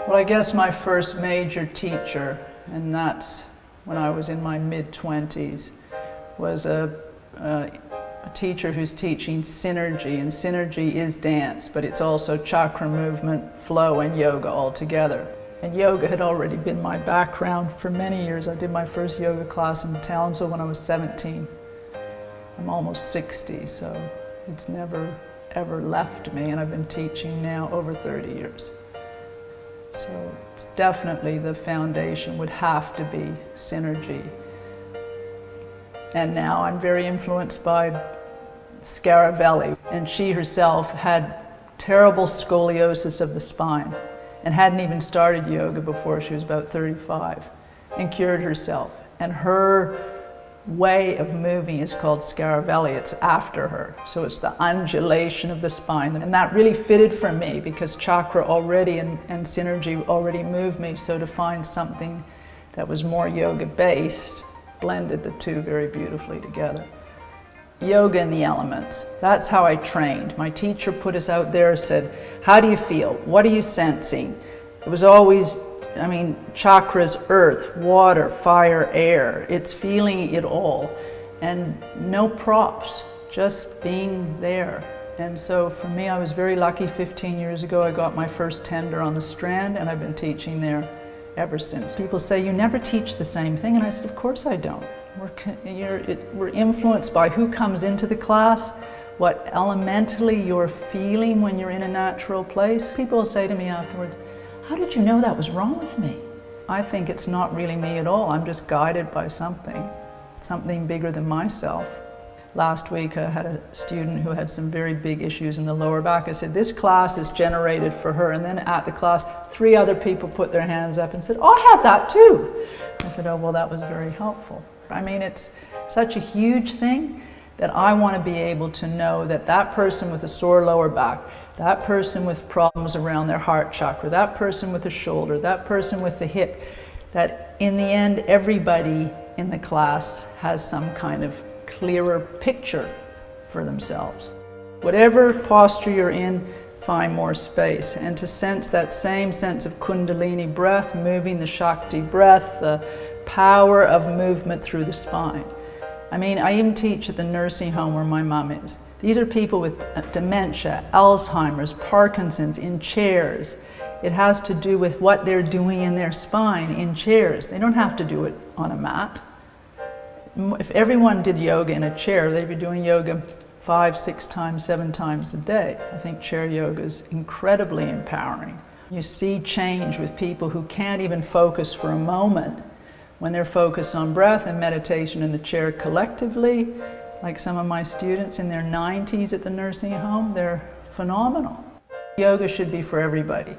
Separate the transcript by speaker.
Speaker 1: Well, I guess my first major teacher, and that's when I was in my mid-20s, was a teacher who's teaching synergy, and synergy is dance, but it's also chakra movement, flow, and yoga all together. And yoga had already been my background for many years. I did my first yoga class in Townsville when I was 17. I'm almost 60, so it's never ever left me, and I've been teaching now over 30 years. So it's definitely the foundation would have to be synergy. And now I'm very influenced by Scaravelli, and she herself had terrible scoliosis of the spine and hadn't even started yoga before she was about 35 and cured herself. And her way of moving is called Scaravelli. It's after her. So it's the undulation of the spine. And that really fitted for me because chakra already and synergy already moved me. So to find something that was more yoga based blended the two very beautifully together. Yoga and the elements. That's how I trained. My teacher put us out there, said, how do you feel? What are you sensing? It was always, chakras, earth, water, fire, air. It's feeling it all. And no props, just being there. And so for me, I was very lucky. 15 years ago, I got my first tender on the Strand, and I've been teaching ever since. People say, you never teach the same thing. And I said, of course I don't. We're influenced by who comes into the class, what elementally you're feeling when you're in a natural place. People say to me afterwards, how did you know that was wrong with me? I think it's not really me at all. I'm just guided by something bigger than myself. Last week I had a student who had some very big issues in the lower back. I said, this class is generated for her. And then at the class, 3 other people put their hands up and said, oh, I had that too. I said, oh, well, that was very helpful. It's such a huge thing that I want to be able to know that that person with a sore lower back, that person with problems around their heart chakra, that person with the shoulder, that person with the hip, that in the end, everybody in the class has some kind of clearer picture for themselves. Whatever posture you're in, find more space. And to sense that same sense of Kundalini breath, moving the Shakti breath, the power of movement through the spine. I even teach at the nursing home where my mom is. These are people with dementia, Alzheimer's, Parkinson's, in chairs. It has to do with what they're doing in their spine in chairs. They don't have to do it on a mat. If everyone did yoga in a chair, they'd be doing yoga 5, 6 times, 7 times a day. I think chair yoga is incredibly empowering. You see change with people who can't even focus for a moment when they're focused on breath and meditation in the chair collectively. Like some of my students in their 90s at the nursing home, they're phenomenal. Yoga should be for everybody.